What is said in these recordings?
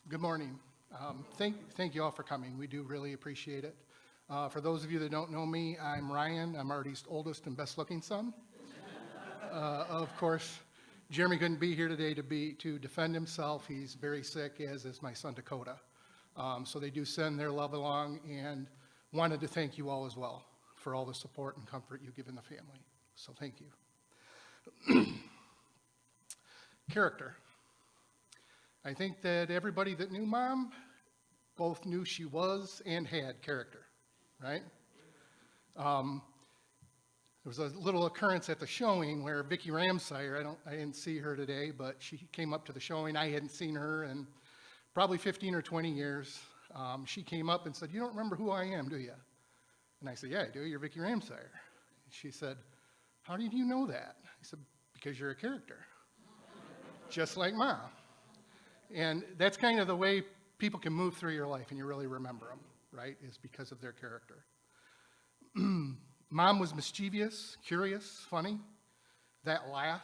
Good morning. Thank you all for coming. We do really appreciate it. For those of you that don't know me, I'm Ryan. I'm Artie's oldest and best-looking son. Of course, Jeremy couldn't be here today to defend himself. He's very sick, as is my son Dakota. So they do send their love along, and wanted to thank you all as well for all the support and comfort you give in the family. So thank you. Character. I think that everybody that knew Mom both knew she was and had character, right? There was a little occurrence at the showing where Vicki Ramsire, I didn't see her today, but she came up to the showing. I hadn't seen her in probably 15 or 20 years. She came up and said, "You don't remember who I am, do you?" And I said, "Yeah, I do. You're Vicki Ramsire." She said, "How did you know that?" I said, "Because you're a character, just like Mom." And that's kind of the way people can move through your life and you really remember them, right, is because of their character. Mom was mischievous, curious, funny. That laugh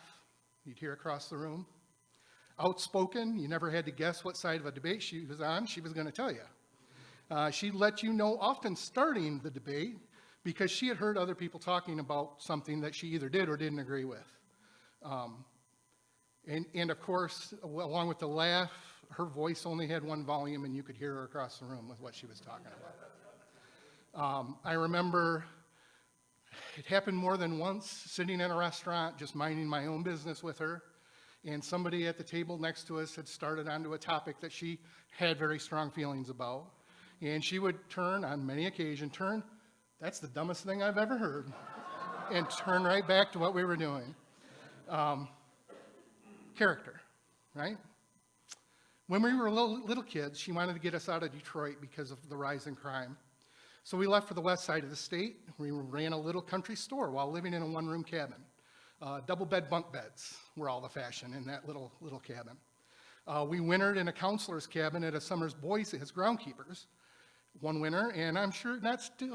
you'd hear across the room. Outspoken, you never had to guess what side of a debate she was on. She was going to tell you. She'd let you know, often starting the debate, because she had heard other people talking about something that she either did or didn't agree with. And of course, along with the laugh, her voice only had one volume and you could hear her across the room with what she was talking about. I remember it happened more than once, sitting in a restaurant, just minding my own business with her, and somebody at the table next to us had started onto a topic that she had very strong feelings about. And she would turn, on many occasions, "That's the dumbest thing I've ever heard," and turn right back to what we were doing. Character, right? When we were little kids, she wanted to get us out of Detroit because of the rise in crime. So we left for the west side of the state. We ran a little country store while living in a one-room cabin. Double bed bunk beds were all the fashion in that little cabin. We wintered in a counselor's cabin at a Summers Boys as groundkeepers one winter, and I'm sure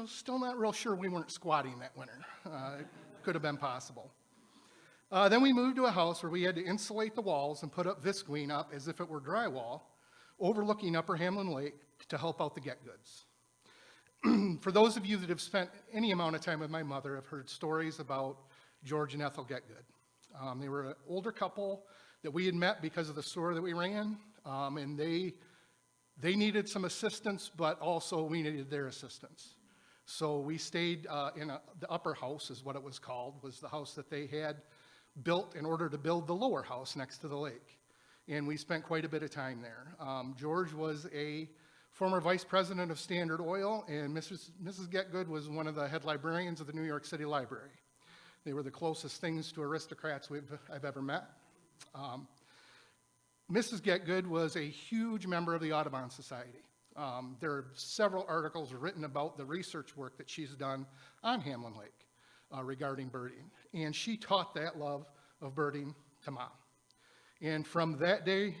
still not real sure we weren't squatting that winter. It could have been possible. Then we moved to a house where we had to insulate the walls and put up visqueen up as if it were drywall, overlooking Upper Hamlin Lake to help out the get-goods. For those of you that have spent any amount of time with my mother, have heard stories about George and Ethel Getgood. They were an older couple that we had met because of the store that we ran, and they needed some assistance, but also we needed their assistance. So we stayed in the upper house, is what it was called, was the house that they had built in order to build the lower house next to the lake. And we spent quite a bit of time there. George was a former vice president of Standard Oil, and Mrs. Getgood was one of the head librarians of the New York City Library. They were the closest things to aristocrats I've ever met. Mrs. Getgood was a huge member of the Audubon Society. There are several articles written about the research work that she's done on Hamlin Lake regarding birding. And she taught that love of birding to Mom. And from that day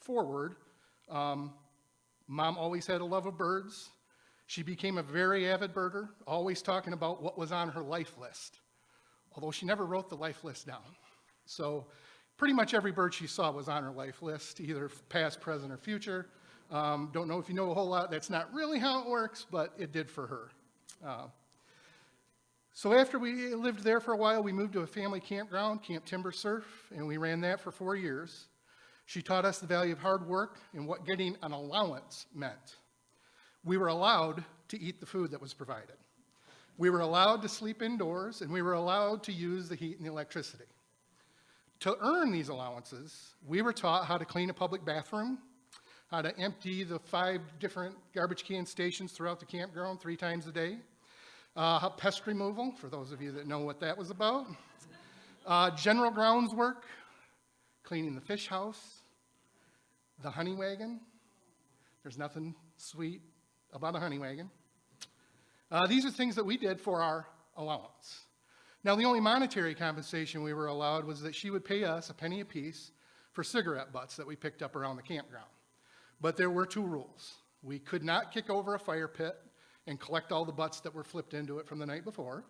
forward, Mom always had a love of birds. She became a very avid birder, always talking about what was on her life list, although she never wrote the life list down. So pretty much every bird she saw was on her life list, either past, present, or future. Don't know if you know a whole lot. That's not really how it works, but it did for her. So after we lived there for a while, we moved to a family campground, Camp Timber Surf, and we ran that for 4 years. She taught us the value of hard work and what getting an allowance meant. We were allowed to eat the food that was provided. We were allowed to sleep indoors, and we were allowed to use the heat and the electricity. To earn these allowances, we were taught how to clean a public bathroom, how to empty the 5 different garbage can stations throughout the campground 3 times a day, pest removal, for those of you that know what that was about, general grounds work, cleaning the fish house, the honey wagon. There's nothing sweet about a honey wagon. These are things that we did for our allowance. Now, the only monetary compensation we were allowed was that she would pay us a penny apiece for cigarette butts that we picked up around the campground. But there were 2 rules. We could not kick over a fire pit and collect all the butts that were flipped into it from the night before.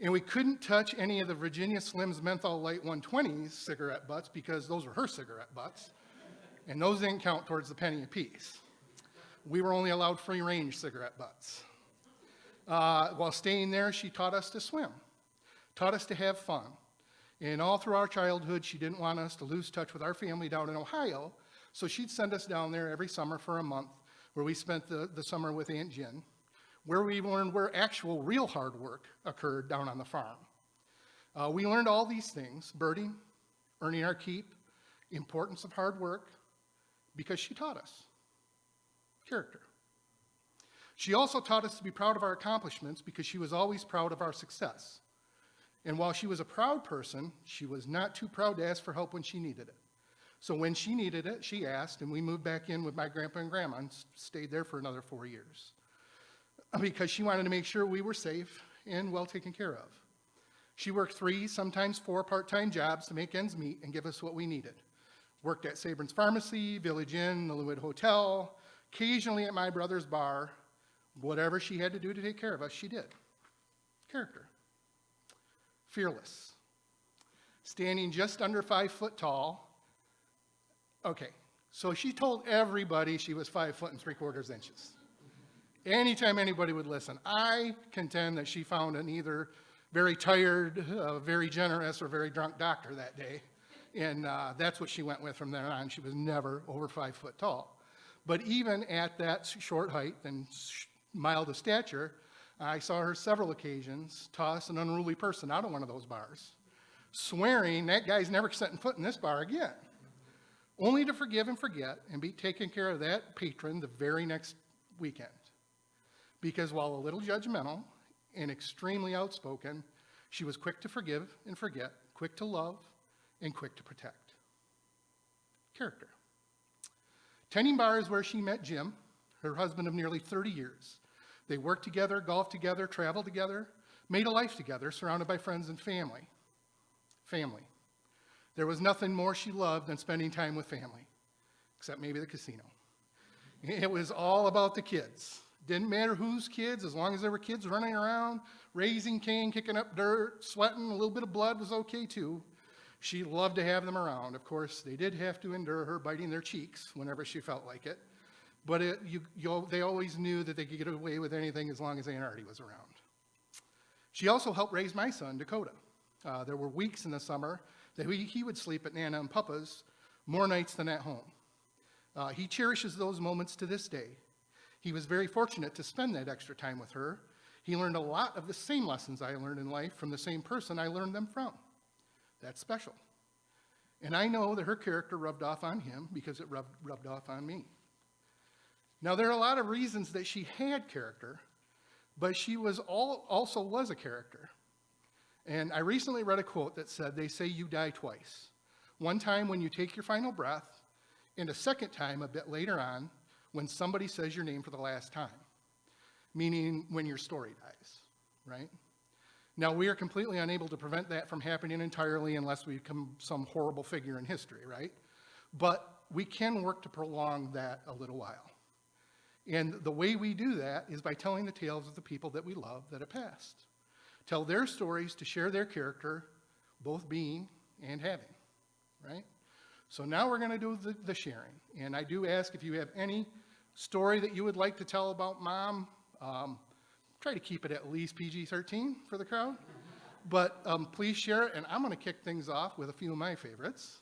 And we couldn't touch any of the Virginia Slims Menthol Light 120s cigarette butts because those were her cigarette butts. And those didn't count towards the penny apiece. We were only allowed free-range cigarette butts. While staying there, she taught us to swim, taught us to have fun. And all through our childhood, she didn't want us to lose touch with our family down in Ohio, so she'd send us down there every summer for a month, where we spent the summer with Aunt Jen, where we learned where actual real hard work occurred down on the farm. We learned all these things: birding, earning our keep, importance of hard work, because she taught us character. She also taught us to be proud of our accomplishments because she was always proud of our success. And while she was a proud person, she was not too proud to ask for help when she needed it. So when she needed it, she asked, and we moved back in with my grandpa and grandma and stayed there for another 4 years because she wanted to make sure we were safe and well taken care of. She worked 3, sometimes 4 part-time jobs to make ends meet and give us what we needed. Worked at Sabrin's Pharmacy, Village Inn, the Lewitt Hotel, occasionally at my brother's bar. Whatever she had to do to take care of us, she did. Character. Fearless. Standing just under 5 foot tall. Okay, so she told everybody she was 5 foot and 3/4 inches. Anytime anybody would listen, I contend that she found an either very tired, very generous, or very drunk doctor that day. And that's what she went with from then on. She was never over 5 foot tall. But even at that short height and mild of stature, I saw her several occasions toss an unruly person out of one of those bars, swearing that guy's never setting foot in this bar again, only to forgive and forget and be taking care of that patron the very next weekend. Because while a little judgmental and extremely outspoken, she was quick to forgive and forget, quick to love, and quick to protect. Character. Tending bar is where she met Jim, her husband of nearly 30 years. They worked together, golfed together, traveled together, made a life together, surrounded by friends and family. Family. There was nothing more she loved than spending time with family, except maybe the casino. It was all about the kids. Didn't matter whose kids, as long as there were kids running around, raising cane, kicking up dirt, sweating, a little bit of blood was okay too. She loved to have them around. Of course, they did have to endure her biting their cheeks whenever she felt like it. But they always knew that they could get away with anything as long as Aunt Artie was around. She also helped raise my son, Dakota. There were weeks in the summer that he would sleep at Nana and Papa's more nights than at home. He cherishes those moments to this day. He was very fortunate to spend that extra time with her. He learned a lot of the same lessons I learned in life from the same person I learned them from. That's special. And I know that her character rubbed off on him because it rubbed off on me. Now, there are a lot of reasons that she had character, but she also was a character. And I recently read a quote that said, "They say you die twice. One time when you take your final breath, and a second time a bit later on when somebody says your name for the last time," meaning when your story dies, right? Now, we are completely unable to prevent that from happening entirely unless we become some horrible figure in history, right? But we can work to prolong that a little while. And the way we do that is by telling the tales of the people that we love that have passed. Tell their stories to share their character, both being and having, right? So now we're going to do the sharing. And I do ask if you have any story that you would like to tell about Mom. Try to keep it at least PG-13 for the crowd. But please share it, and I'm going to kick things off with a few of my favorites.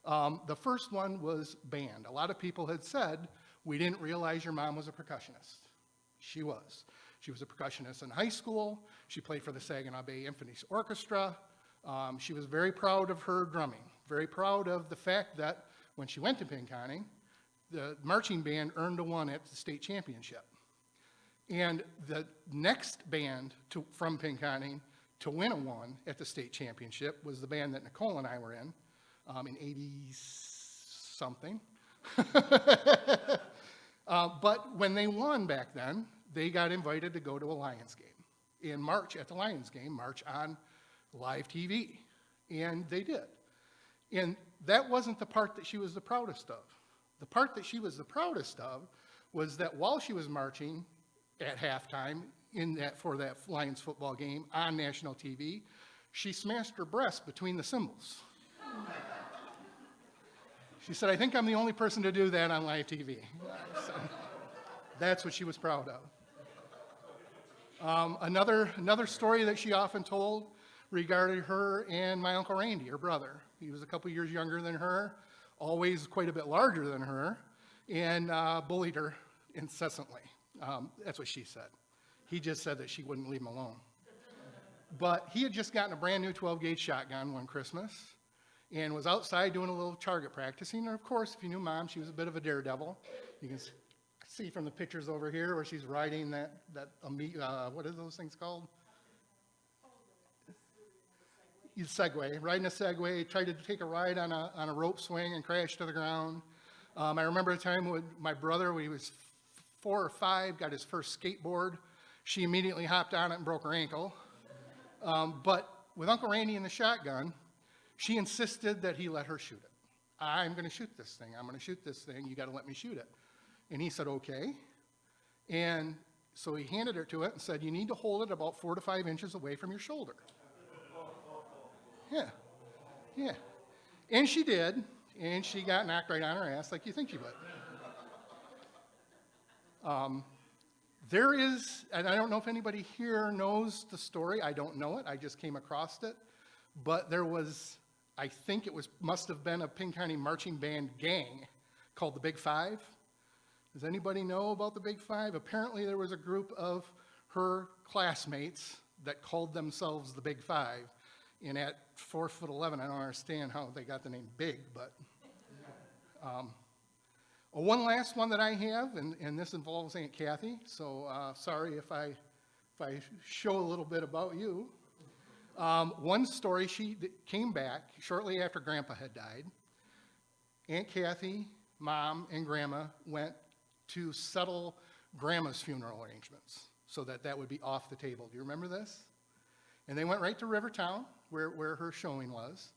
The first one was band. A lot of people had said, "We didn't realize your mom was a percussionist." She was. She was a percussionist in high school. She played for the Saginaw Bay Symphony Orchestra. She was very proud of her drumming, very proud of the fact that when she went to Pinconning, the marching band earned a 1 at the state championship. And the next band from Pinconning to win a 1 at the state championship was the band that Nicole and I were in 80-something. But when they won back then, they got invited to go to a Lions game and march at the Lions game, march on live TV. And they did. And that wasn't the part that she was the proudest of. The part that she was the proudest of was that while she was marching at halftime for that Lions football game on national TV, she smashed her breast between the cymbals. She said, I think I'm the only person to do that on live TV. So that's what she was proud of. Another story that she often told regarded her and my Uncle Randy, her brother. He was a couple years younger than her, always quite a bit larger than her, and bullied her incessantly. That's what she said. He just said that she wouldn't leave him alone. But he had just gotten a brand new 12-gauge shotgun one Christmas and was outside doing a little target practicing. And of course, if you knew Mom, she was a bit of a daredevil. You can see from the pictures over here where she's riding what are those things called? Segway, riding a Segway, tried to take a ride on a rope swing and crashed to the ground. I remember a time when my brother, when he was 4 or 5, got his first skateboard. She immediately hopped on it and broke her ankle. But with Uncle Randy and the shotgun, she insisted that he let her shoot it. I'm going to shoot this thing. I'm going to shoot this thing. You got to let me shoot it. And he said, okay. And so he handed her to it and said, you need to hold it about 4 to 5 inches away from your shoulder. Yeah. And she did, and she got knocked right on her ass like you think she would. There is, and I don't know if anybody here knows the story. I don't know it. I just came across it. But there was, I think it must have been a Ping County marching band gang called the Big Five. Does anybody know about the Big Five? Apparently there was a group of her classmates that called themselves the Big Five. And at 4'11", I don't understand how they got the name Big, but one last one that I have, and this involves Aunt Kathy, so sorry if I show a little bit about you. One story, she came back shortly after Grandpa had died. Aunt Kathy, Mom, and Grandma went to settle Grandma's funeral arrangements so that would be off the table. Do you remember this? And they went right to Rivertown, where her showing was.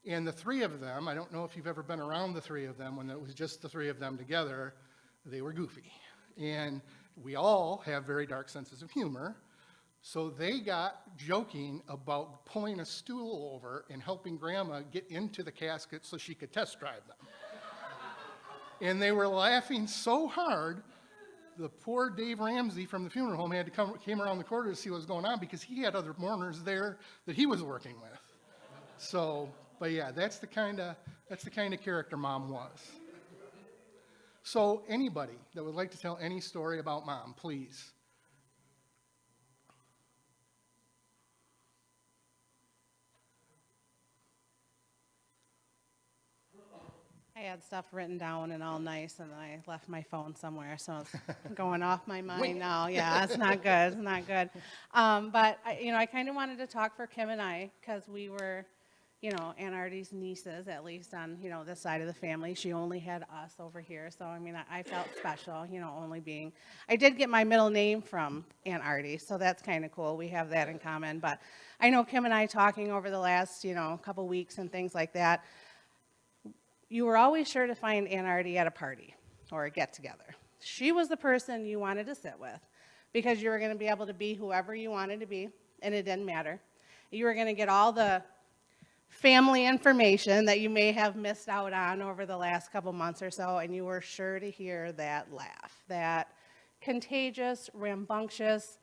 And the three of them, I don't know if you've ever been around the three of them, when it was just the three of them together, they were goofy. And we all have very dark senses of humor. So they got joking about pulling a stool over and helping Grandma get into the casket so she could test drive them. And they were laughing so hard, the poor Dave Ramsey from the funeral home came around the corner to see what was going on because he had other mourners there that he was working with. So, but yeah, that's the kind of character Mom was. So anybody that would like to tell any story about Mom, please. I had stuff written down and all nice, and I left my phone somewhere, so it's going off my mind now. Yeah, it's not good. It's not good. But I kind of wanted to talk for Kim and I because we were, Aunt Artie's nieces, at least on this side of the family. She only had us over here, so I felt special. Only being. I did get my middle name from Aunt Artie, so that's kind of cool. We have that in common. But I know Kim and I talking over the last couple weeks and things like that. You were always sure to find Aunt Artie at a party or a get-together. She was the person you wanted to sit with because you were going to be able to be whoever you wanted to be, and it didn't matter. You were going to get all the family information that you may have missed out on over the last couple months or so, and you were sure to hear that laugh, that contagious, rambunctious,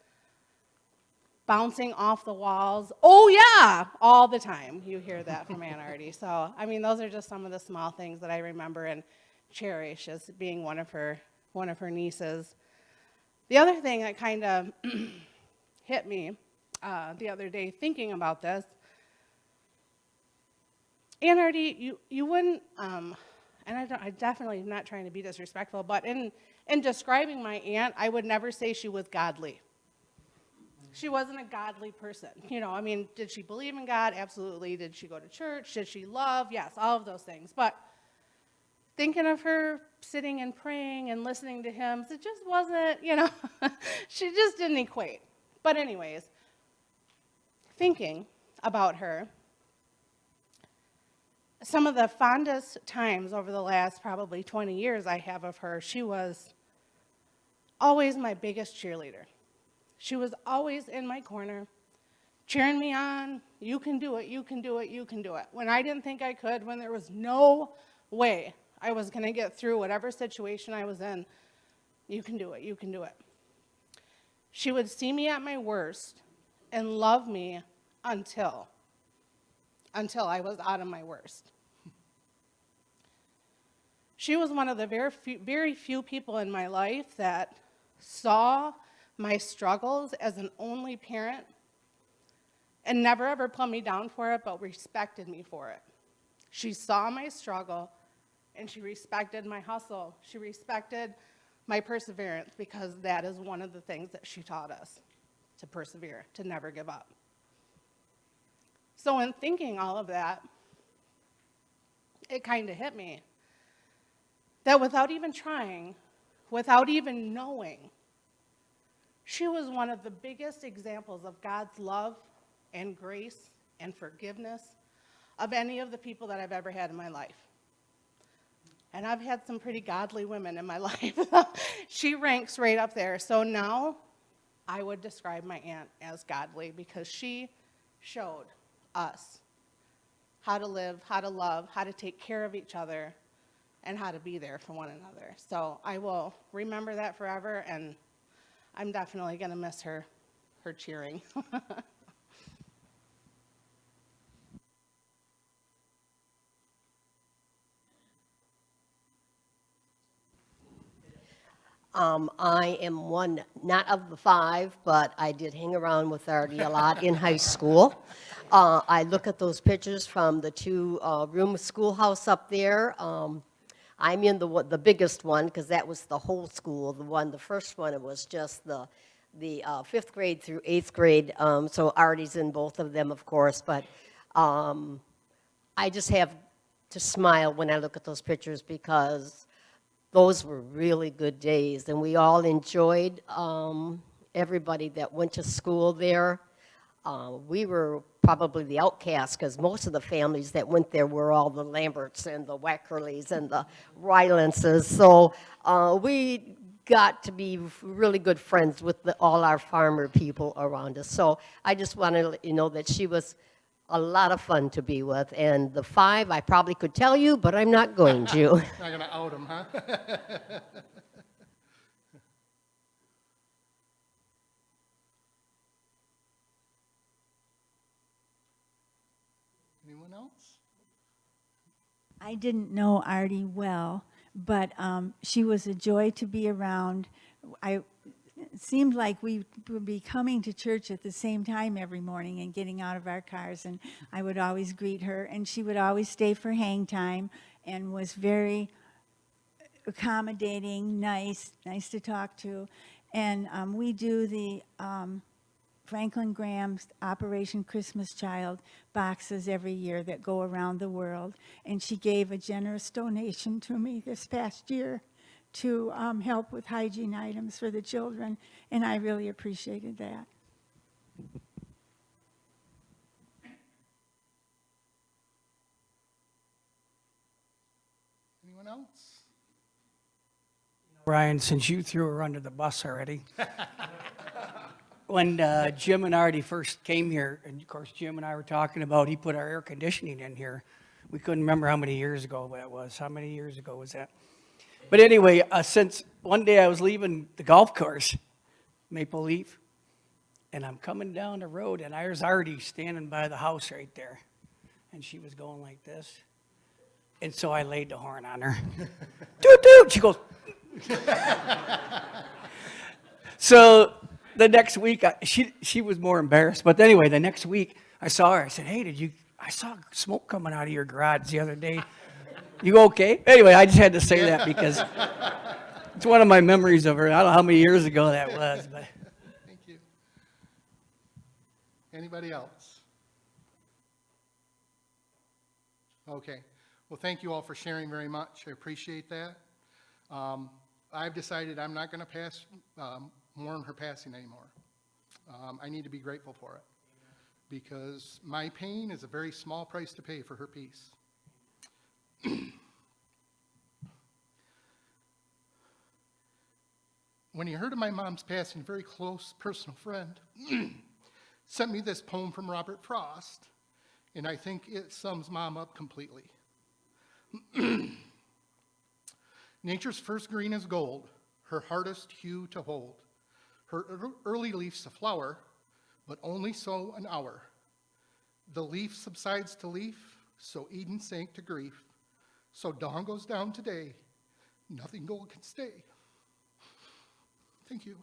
bouncing off the walls, oh yeah, all the time. You hear that from Aunt Artie. So, those are just some of the small things that I remember and cherish as being one of her nieces. The other thing that kind of hit me the other day thinking about this, Aunt Artie, you wouldn't, and I definitely am not trying to be disrespectful, but in describing my aunt, I would never say she was godly. She wasn't a godly person. Did she believe in God? Absolutely. Did she go to church? Did she love? Yes, all of those things. But thinking of her sitting and praying and listening to hymns, it just wasn't, she just didn't equate. But anyways, thinking about her, some of the fondest times over the last probably 20 years I have of her, she was always my biggest cheerleader. She was always in my corner, cheering me on. You can do it, you can do it, you can do it. When I didn't think I could, when there was no way I was going to get through whatever situation I was in. You can do it. You can do it. She would see me at my worst and love me until I was out of my worst. She was one of the very few people in my life that saw my struggles as an only parent and never ever put me down for it, but respected me for it. She saw my struggle, and she respected my hustle. She respected my perseverance, because that is one of the things that she taught us, to persevere, to never give up. So in thinking all of that, it kind of hit me that without even trying, without even knowing, she was one of the biggest examples of God's love and grace and forgiveness of any of the people that I've ever had in my life. And I've had some pretty godly women in my life. She ranks right up there. So now I would describe my aunt as godly, because she showed us how to live, how to love, how to take care of each other, and how to be there for one another. So I will remember that forever, and I'm definitely going to miss her cheering. I am one, not of the five, but I did hang around with Artie a lot in high school. I look at those pictures from the two-room schoolhouse up there. I'm in the biggest one, because that was the whole school. The first one, it was just the 5th grade through 8th grade. So Artie's in both of them, of course. But I just have to smile when I look at those pictures, because those were really good days, and we all enjoyed everybody that went to school there. We were probably the outcasts, because most of the families that went there were all the Lamberts and the Wackerleys and the Rylances. So we got to be really good friends with all our farmer people around us. So I just wanted to let you know that she was a lot of fun to be with. And the 5, I probably could tell you, but I'm not going to. Not going to out them, huh? Anyone else? I didn't know Artie well, but she was a joy to be around. It seemed like we would be coming to church at the same time every morning and getting out of our cars, and I would always greet her, and she would always stay for hang time and was very accommodating, nice to talk to. And we do the Franklin Graham's Operation Christmas Child boxes every year that go around the world. And she gave a generous donation to me this past year to help with hygiene items for the children, and I really appreciated that. Anyone else? Brian, since you threw her under the bus already, when Jim and Artie first came here, and of course Jim and I were talking about, he put our air conditioning in here. We couldn't remember how many years ago that was. How many years ago was that? But anyway, since one day I was leaving the golf course, Maple Leaf, and I'm coming down the road, and there's Artie standing by the house right there. And she was going like this. And so I laid the horn on her. Toot, toot! She goes. So the next week, she was more embarrassed. But anyway, the next week, I saw her. I said, hey, I saw smoke coming out of your garage the other day. You okay? Anyway, I just had to say that because it's one of my memories of her. I don't know how many years ago that was. But Thank you. Anybody else? Okay. Well, thank you all for sharing very much. I appreciate that. I've decided I'm not going to mourn her passing anymore. I need to be grateful for it, because my pain is a very small price to pay for her peace. When he heard of my mom's passing, a very close personal friend sent me this poem from Robert Frost, and I think it sums Mom up completely. Nature's first green is gold, her hardest hue to hold. Her early leafs a flower, but only so an hour. The leaf subsides to leaf, so Eden sank to grief. So dawn goes down today, nothing gold can stay. Thank you.